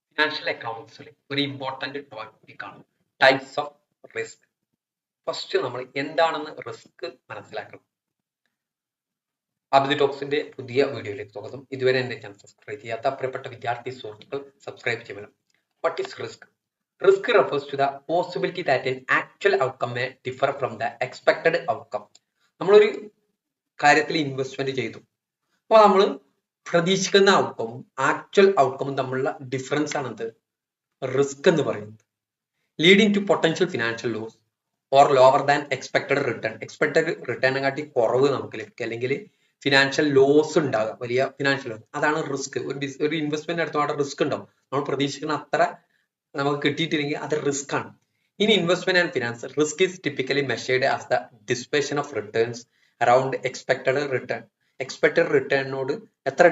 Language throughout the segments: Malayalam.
ഫിനാൻഷ്യൽ എക്കണോമിക്സിൽ ഒരു ഇമ്പോർട്ടന്റ് ടോപ്പിക്കാണ് ടൈപ്സ് ഓഫ് റിസ്ക്. ഫസ്റ്റ് നമ്മൾ എന്താണെന്ന് റിസ്ക് മനസ്സിലാക്കണം. അബ്ദു ടോക്സിന്റെ പുതിയ വീഡിയോയിലേക്ക് സ്വാഗതം. ഇതുവരെ എന്റെ ചാനൽ സബ്സ്ക്രൈബ് ചെയ്യാത്ത പ്രിയപ്പെട്ട വിദ്യാർത്ഥി സുഹൃത്തുക്കൾ സബ്സ്ക്രൈബ് ചെയ്യണം. What is risk? Risk refers to the possibility that an actual outcome may differ from the expected outcome. നമ്മളൊരു കാര്യത്തിൽ ഇൻവെസ്റ്റ്മെന്റ് ചെയ്തു, അപ്പോൾ നമ്മൾ പ്രതീക്ഷിക്കുന്ന ഔട്ട്കമും ആക്ച്വൽ ഔട്ട്കമും തമ്മിലുള്ള ഡിഫറൻസ് ആണ് എന്ത് റിസ്ക് എന്ന് പറയുന്നത്. Leading to potential financial loss or lower than expected return. Expected റിട്ടേണിനെ കാട്ടി കുറവ് നമുക്ക് ലഭിക്കുക, അല്ലെങ്കിൽ ഫിനാൻഷ്യൽ ലോസ് ഉണ്ടാകുക, വലിയ ഫിനാൻഷ്യൽ ലോസ്. അതാണ് റിസ്ക്. ഒരു ഇൻവെസ്റ്റ്മെന്റ് എടുത്തോടെ റിസ്ക് ഉണ്ടാവും. നമ്മൾ പ്രതീക്ഷിക്കുന്ന അത്ര നമുക്ക് കിട്ടിയിട്ടില്ലെങ്കിൽ അത് റിസ്ക് ആണ്. In investment and finance, risk is typically measured as the dispersion of returns around expected return. Expected റിട്ടേണിനോട് എത്ര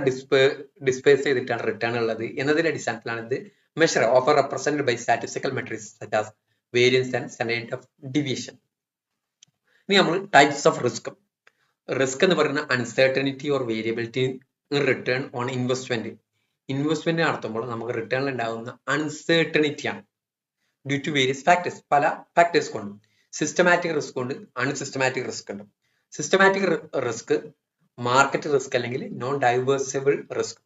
ഡിസ്പേസ് ചെയ്തിട്ടാണ് റിട്ടേൺ ഉള്ളത് എന്നതിന്റെ അടിസ്ഥാനത്തിലാണ് ഇത് measure of represented by statistical metrics such as variance and standard of deviation. ഇനി നമ്മൾ ടൈപ്സ് ഓഫ് റിസ്ക്. റിസ്ക് എന്ന് പറയുന്ന uncertainty or variability return on investment. Investment നടത്തുമ്പോൾ നമുക്ക് റിട്ടേണിൽ ഉണ്ടാകുന്ന അൺസർട്ടനിറ്റി ആണ് ഡ്യൂ ടു വേരിയസ് ഫാക്ടേഴ്സ്. പല ഫാക്ടേഴ്സ് കൊണ്ട്. സിസ്റ്റമാറ്റിക് റിസ്ക് ഉണ്ട്, അൺസിസ്റ്റമാറ്റിക് റിസ്ക് ഉണ്ട്. സിസ്റ്റമാറ്റിക് റിസ്ക് മാർക്കറ്റ് റിസ്ക് അല്ലെങ്കിൽ non diversible risk.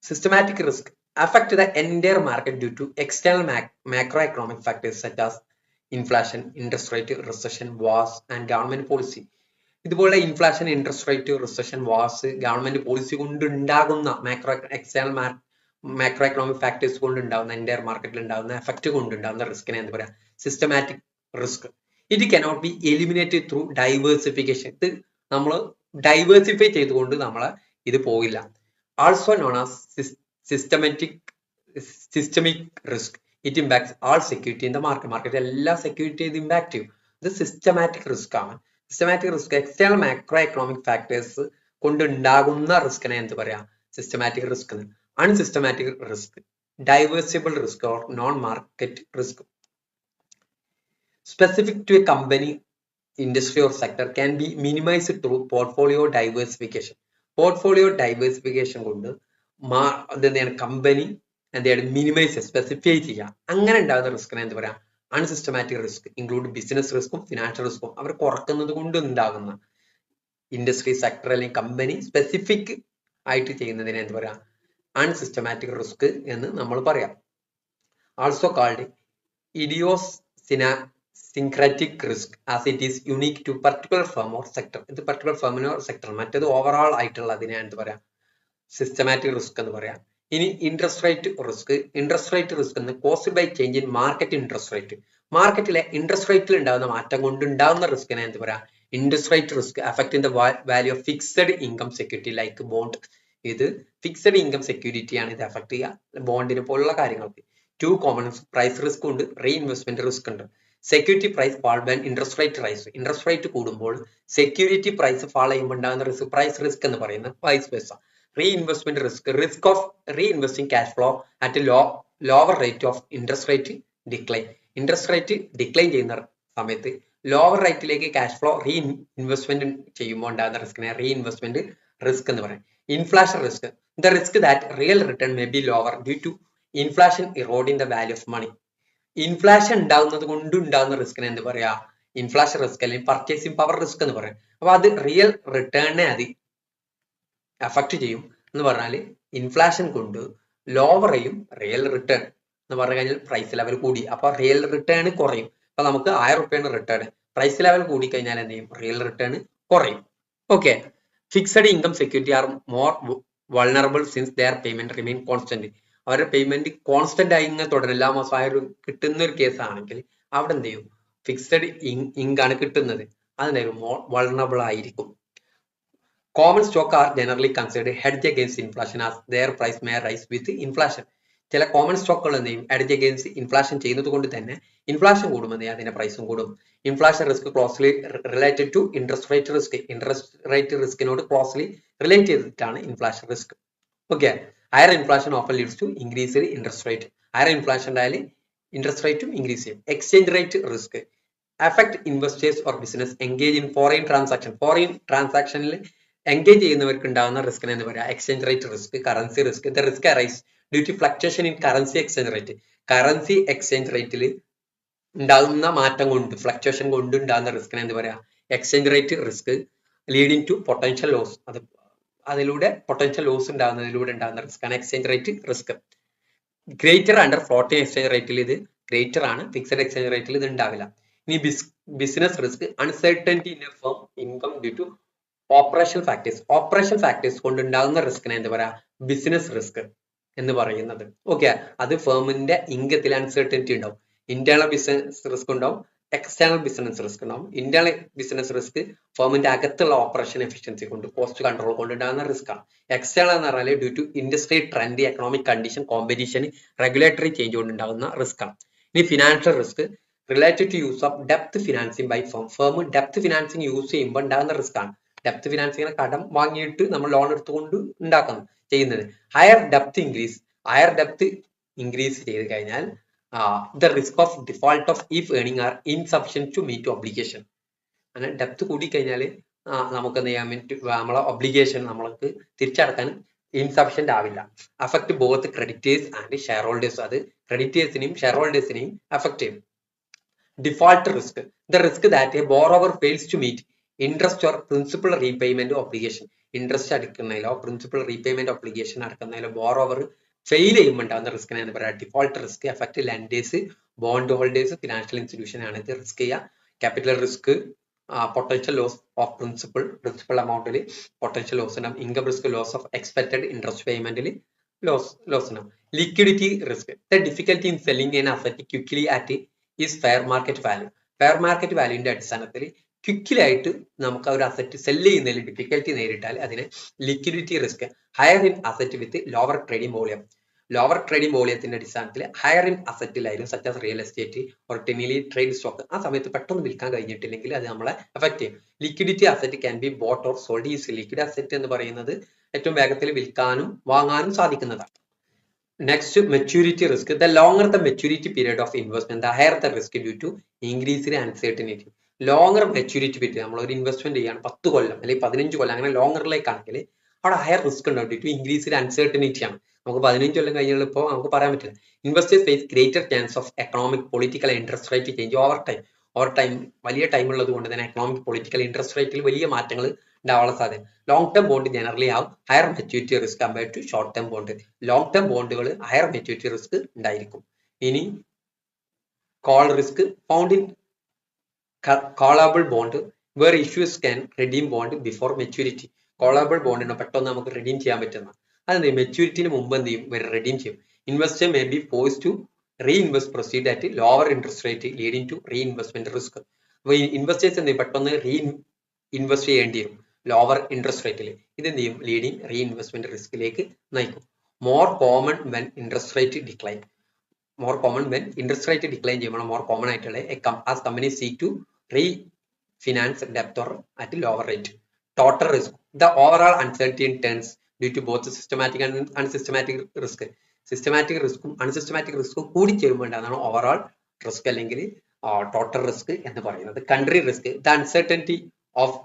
Systematic risk affect the entire market due to external macroeconomic factors such as inflation, interest rate, recession, wars and government policy. ഇതുപോലെ inflation, interest rate, recession, wars, government policy കൊണ്ട് ഉണ്ടാകുന്ന എക്സ്റ്റേണൽ മാക്രോ എക്കണോമിക് ഫാക്ടേഴ്സ് കൊണ്ട് ഉണ്ടാകുന്ന എൻറ്റയർ മാർക്കറ്റിൽ ഉണ്ടാകുന്ന എഫക്ട് കൊണ്ടുണ്ടാകുന്ന റിസ്കിനെ എന്താ പറയാ? Systematic risk. It cannot be eliminated through diversification. ഇത് നമ്മൾ ഡൈവേഴ്സിഫൈ ചെയ്തുകൊണ്ട് നമ്മളെ ഇത് പോകില്ല. Also known as systemic risk. It impacts all security in the market. എല്ലാ സെക്യൂരിറ്റി ഇത് ഇമ്പാക്ട് ചെയ്യും. ഇത് സിസ്റ്റമാറ്റിക് റിസ്ക് ആണ്. Systematic risk external macro economic factors കൊണ്ടുണ്ടാകുന്ന റിസ്കിനെ എന്ത് പറയാ? Systematic risk. Unsystematic risk diversible risk or non market risk. Specific to a company, industry or sector can be minimised through portfolio diversification. Portfolio diversification കൊണ്ട് എന്താണ് കമ്പനി എന്താണ് മിനിമൈസ് സ്പെസിഫൈ ചെയ്യുക. അങ്ങനെ ഉണ്ടാകുന്ന റിസ്കിനെ എന്ത് പറയാ? അൺസിസ്റ്റമാറ്റിക് റിസ്ക് ഇൻക്ലൂഡ് ബിസിനസ് റിസ്കും ഫിനാൻഷ്യൽ റിസ്കും. അവർ കുറക്കുന്നത് കൊണ്ട് ഉണ്ടാകുന്ന ഇൻഡസ്ട്രി, സെക്ടർ അല്ലെങ്കിൽ കമ്പനി സ്പെസിഫിക് ആയിട്ട് ചെയ്യുന്നതിനെ എന്ത് പറയാ? അൺസിസ്റ്റമാറ്റിക് റിസ്ക് എന്ന് നമ്മൾ പറയാം. Also called idiosyncratic risk as it is unique to particular firm or sector. ഇത് പർട്ടിക്കുലർ ഫേമിനോ സെക്ടർ, മറ്റേത് ഓവറോൾ ആയിട്ടുള്ള അതിനെ എന്ത് പറയാ? സിസ്റ്റമാറ്റിക് റിസ്ക് എന്ന് പറയാം. ഇനി interest rate risk. Interest rate risk എന്ന് caused by change in market interest rate. മാർക്കറ്റിലെ ഇൻട്രസ്റ്റ് റേറ്റിൽ ഉണ്ടാകുന്ന മാറ്റം കൊണ്ട് ഉണ്ടാകുന്ന റിസ്കിനെ എന്ത് പറയാം? Interest rate risk affecting the value of fixed income security like bond. ഇത് ഫിക്സഡ് ഇൻകം സെക്യൂരിറ്റി ആണ് ഇത് അഫക്ട് ചെയ്യുക, ബോണ്ടിനെ പോലുള്ള കാര്യങ്ങൾക്ക്. ടു കോമൺസ് പ്രൈസ് റിസ്ക് ഉണ്ട്, റീഇൻവെസ്റ്റ്മെന്റ് റിസ്ക് ഉണ്ട്. Security price fall when interest rate rise. Interest rate കൂടുമ്പോൾ സെക്യൂരിറ്റി പ്രൈസ് ഫാൾ ചെയ്യുമ്പോൾ ഉണ്ടാകുന്ന റിസ്ക് പ്രൈസ് റിസ്ക് എന്ന് പറയുന്നത് vice versa. Reinvestment risk risk of reinvesting cash flow at lower rate of interest rate decline. Interest rate decline ചെയ്യുന്ന സമയത്ത് ലോവർ റേറ്റിലേക്ക് ക്യാഷ് ഫ്ലോ റീഇൻവെസ്റ്റ്മെന്റ് ചെയ്യുമ്പോൾ ഉണ്ടാകുന്ന റിസ്കിനെ റീഇൻവെസ്റ്റ്മെന്റ് റിസ്ക് എന്ന് പറയും. Inflation risk the risk that real return may be lower due to inflation eroding the value of money. Inflation ഉണ്ടാകുന്നത് കൊണ്ട് ഉണ്ടാകുന്ന റിസ്കിനെ എന്ത് പറയാ? ഇൻഫ്ലേഷൻ റിസ്ക് അല്ലെങ്കിൽ പർച്ചേസിംഗ് പവർ റിസ്ക് എന്ന് പറയും. അപ്പൊ അത് റിയൽ റിട്ടേണിനെ അത് അഫക്ട് ചെയ്യും എന്ന് പറഞ്ഞാൽ ഇൻഫ്ലേഷൻ കൊണ്ട് ലോവർ ചെയ്യും റിയൽ റിട്ടേൺ എന്ന് പറഞ്ഞു കഴിഞ്ഞാൽ പ്രൈസ് ലെവൽ കൂടി, അപ്പൊ റിയൽ റിട്ടേൺ കുറയും. അപ്പൊ നമുക്ക് 1000 രൂപയാണ് റിട്ടേൺ, പ്രൈസ് ലെവൽ കൂടി കഴിഞ്ഞാൽ എന്ത് ചെയ്യും? റിയൽ റിട്ടേൺ കുറയും. Okay. Fixed income security are more vulnerable since their payment remain constant. അവരുടെ പേയ്മെന്റ് കോൺസ്റ്റന്റ് ആയി ഇങ്ങനെ തുടരും, എല്ലാ മാസം 1000 കിട്ടുന്ന ഒരു കേസ് ആണെങ്കിൽ അവിടെ എന്ത് ചെയ്യും? ഫിക്സഡ് ഇൻകാണ് കിട്ടുന്നത്, അതെന്തായാലും മോർ വൾണറബിൾ ആയിരിക്കും. Common stock are generally considered hedge against inflation as their price may rise with inflation. ചില കോമൺ സ്റ്റോക്കുകൾ എന്ത് ചെയ്യും? ഹെഡ്ജ് അഗെയിൻസ്റ്റ് ഇൻഫ്ലേഷൻ ചെയ്യുന്നത് കൊണ്ട് തന്നെ ഇൻഫ്ലേഷൻ കൂടുമ്പോൾ അതിന്റെ പ്രൈസും കൂടും. Inflation risk closely related to interest rate risk. Interest rate റിസ്കിനോട് ക്ലോസ്ലി റിലേറ്റ് ചെയ്തിട്ടാണ് inflation risk. Okay. Higher inflation often leads to increase interest rate. Higher inflation ഉണ്ടായാലും ഇൻട്രസ്റ്റ് റേറ്റും ഇൻക്രീസ് ചെയ്യും. Exchange rate risk affect investors or business engage in foreign transaction. Foreign ട്രാൻസാക്ഷനിൽ എൻഗേജ് ചെയ്യുന്നവർക്ക് ഉണ്ടാകുന്ന റിസ്കിനെ എന്ന് പറയാം exchange rate risk, currency risk. The risk arise due to fluctuation in currency exchange rate. Currency exchange റേറ്റിൽ ഉണ്ടാകുന്ന മാറ്റം കൊണ്ട്, ഫ്ലക്ച്വേഷൻ കൊണ്ട് ഉണ്ടാകുന്ന റിസ്കിനെ എന്ത് പറയാം exchange rate risk. Leading to potential loss, അതിലൂടെ പൊട്ടൻഷ്യൽ ലോസ് ഉണ്ടാകുന്നതിലൂടെ ഉണ്ടാകുന്ന റിസ്ക് ആണ് exchange rate risk. Greater under floating exchange റേറ്റിൽ ഇത് ഗ്രേറ്റർ ആണ്, ഫിക്സഡ് എക്സ്ചേഞ്ച് റേറ്റിൽ ഇത് ഉണ്ടാവില്ല. ഇനി business risk, uncertainty in a firm income due to operation factors. Operation factors കൊണ്ട് ഉണ്ടാകുന്ന റിസ്കിനെ എന്താ പറയാ ബിസിനസ് റിസ്ക് എന്ന് പറയുന്നത്. ഓക്കെ, അത് ഫേമിന്റെ ഇൻകത്തിൽ അൺസർട്ടനിറ്റി ഉണ്ടാവും. ഇന്റേണൽ ബിസിനസ് റിസ്ക് ഉണ്ടാവും, എക്സ്റ്റേണൽ ബിസിനസ് റിസ്ക് ഉണ്ടാവും. ഇന്റേണൽ ബിസിനസ് റിസ്ക് ഫേമിന്റെ അകത്തുള്ള ഓപ്പറേഷൻ എഫിഷ്യൻസി കൊണ്ട്, കോസ്റ്റ് കൺട്രോൾ കൊണ്ട് ഉണ്ടാകുന്ന റിസ്ക് ആണ്. എക്സ്റ്റേണൽ എന്ന് പറഞ്ഞാൽ due to industry trend, economic condition, competition, regulatory change കൊണ്ട് ഉണ്ടാകുന്ന റിസ്ക് ആണ്. ഇനി financial risk related to use of depth financing by firm. Firm depth financing use ചെയ്യുമ്പോൾ ഉണ്ടാകുന്ന റിസ്ക് ആണ്. ഡെപ്ത് ഫിനാൻസിങ്ങിനെ കടം വാങ്ങിയിട്ട് നമ്മൾ ലോൺ എടുത്തുകൊണ്ട് ഉണ്ടാക്കുന്നു ചെയ്യുന്നത്. ഹയർ ഡെപ്ത് ഇൻക്രീസ് ചെയ്ത് കഴിഞ്ഞാൽ the risk of default of if earning are insufficient to meet obligation. അങ്ങനെ ഡെപ്ത് കൂടി കഴിഞ്ഞാൽ നമുക്ക് എന്ത് ചെയ്യാൻ വേണ്ടി നമ്മളെ ഒബ്ലിഗേഷൻ നമ്മൾക്ക് തിരിച്ചടക്കാൻ ഇൻസഫിഷ്യന്റ് ആവില്ല. Affect both creditors and shareholders, അത് ക്രെഡിറ്റേഴ്സിനെയും ഷെയർ ഹോൾഡേഴ്സിനെയും അഫക്ട് ചെയ്യും. Default risk, the risk that a borrower fails to meet interest or principal repayment obligation. Interest അടക്കുന്നതിലോ പ്രിൻസിപ്പൽ റീപേയ്മെന്റ് ഒബ്ലിഗേഷൻ അടക്കുന്നതിലോ ബോറോവർ ഫെയിൽ ചെയ്യുമ്പോൾ ഉണ്ടാകുന്ന റിസ്കിനെ എന്ന് പറയാം default risk. Effect lenders, bondholders, financial institution ആണ് ഇത് റിസ്ക് ചെയ്യുക. Capital risk, potential loss of principal എമൗണ്ടിൽ പൊട്ടൻഷ്യൽ ലോസ് ഉണ്ടാവും. Income risk, loss of expected interest പേയ്മെന്റിൽ ലോസ് ഉണ്ടാവും. Liquidity risk, the difficulty in selling an asset quickly at its fair market value. Fair market വാല്യൂവിന്റെ അടിസ്ഥാനത്തിൽ ക്വിക്ലി ആയിട്ട് നമുക്ക് ഒരു അസറ്റ് സെല് ചെയ്യുന്നതിൽ ഡിഫിക്കൽറ്റി നേരിട്ടാൽ അതിനെ liquidity risk. Higher in asset with lower trading volume. Lower trading വോളിയത്തിന്റെ അടിസ്ഥാനത്തിൽ ഹയർ ഇൻ അസറ്റിലായാലും such as real estate or thinly trade stock, ആ സമയത്ത് പെട്ടെന്ന് വിൽക്കാൻ കഴിഞ്ഞിട്ടില്ലെങ്കിൽ അത് നമ്മളെ എഫക്ട് ചെയ്യും. Liquidity asset can be bought or sold easily. Liquid asset എന്ന് പറയുന്നത് ഏറ്റവും വേഗത്തിൽ വിൽക്കാനും വാങ്ങാനും സാധിക്കുന്നതാണ്. Next, maturity risk. The longer the maturity period of investment the higher the risk due to increase uncertainty. Longer maturity period, നമ്മൾ ഒരു ഇൻവെസ്റ്റ്മെന്റ് ചെയ്യാണ് 10 കൊല്ലം അല്ലെങ്കിൽ 15 കൊല്ലം, അങ്ങനെ ലോങ്ങറിലേക്കാണെങ്കിൽ അവിടെ ഹയർ റിസ്ക് ഉണ്ടാവും ഡ്യൂ ടു ഇൻക്രീസ് അൺസർട്ടനിറ്റി ആണ്. നമുക്ക് 15 കൊല്ലം കഴിഞ്ഞപ്പോൾ നമുക്ക് പറയാൻ പറ്റില്ല. Investors face greater chance of economic, political, interest rate change over time. വലിയ ടൈം ഉള്ളത് കൊണ്ട് തന്നെ എക്കണോമിക്, പൊളിറ്റിക്കൽ, ഇൻട്രസ്റ്റ് റേറ്റിൽ വലിയ മാറ്റങ്ങൾ ഉണ്ടാവാനുള്ള സാധ്യത. ലോങ് ടേം ബോണ്ട് ജനറലി ആവും higher maturity risk compared to short term bond. Long term ബോണ്ടുകൾ ഹയർ മെച്യൂരിറ്റി റിസ്ക് ഉണ്ടായിരിക്കും. ഇനി call risk, found in callable bond where issues can redeem bond before maturity. Callable ബോണ്ടിനെ പെട്ടെന്ന് നമുക്ക് റിഡീം ചെയ്യാൻ പറ്റുന്ന, അതെന്ത് മെച്യൂരിറ്റിന് മുമ്പ് എന്ത് ചെയ്യും, ഇവർ റിഡീം ചെയ്യും. Investor may be force to reinvest proceed at lower interest rate leading to reinvestment risk. അപ്പൊ ഇൻവെസ്റ്റേഴ്സ് എന്ത് ചെയ്യും, പെട്ടെന്ന് ഇൻവെസ്റ്റ് ചെയ്യേണ്ടി വരും ലോവർ ഇൻട്രസ്റ്റ് റേറ്റിൽ. ഇത് എന്ത് ചെയ്യും, ലീഡിംഗ് റീഇൻവെസ്റ്റ്മെന്റ് റിസ്കിലേക്ക് നയിക്കും. More common when interest rate decline. More common when interest rate decline ചെയ്യുമ്പോൾ മോർ കോമൺ ആയിട്ടുള്ള as company seek to refinance ഡെപ്റ്റ് or at lower rate. Total risk, the overall uncertainty turns due to both systematic and unsystematic risk. Systematic റിസ്ക്കും അൺസിസ്റ്റമാറ്റിക് റിസ്ക്കും കൂടി ചേരുമ്പോൾ ഉണ്ടാകുന്നതാണ് ഓവറോൾ റിസ്ക് അല്ലെങ്കിൽ ടോട്ടൽ റിസ്ക് എന്ന് പറയുന്നത്. Country risk, the uncertainty of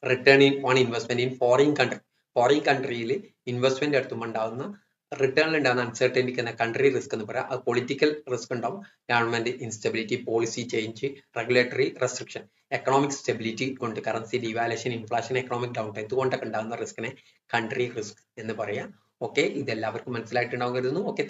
return on investment in foreign country. Foreign കൺട്രിയിൽ investment എടുത്തുമ്പോൾ ഉണ്ടാകുന്ന റിട്ടേണിൽ ഉണ്ടാകുന്ന അൺസർട്ടനിറ്റിക്ക് എന്ന കൺട്രി റിസ്ക് എന്ന് പറയാം. അത് പൊളിറ്റിക്കൽ റിസ്ക് ഉണ്ടാവും, government instability, policy change, regulatory restriction, economic stability കൊണ്ട്, currency devaluation, inflation, economic down time, ഇതുകൊണ്ടൊക്കെ ഉണ്ടാകുന്ന റിസ്കിനെ കൺട്രി റിസ്ക് എന്ന് പറയാം. ഓക്കെ, ഇതെല്ലാവർക്കും മനസ്സിലായിട്ടുണ്ടാവും കരുതുന്നു. ഓക്കെ.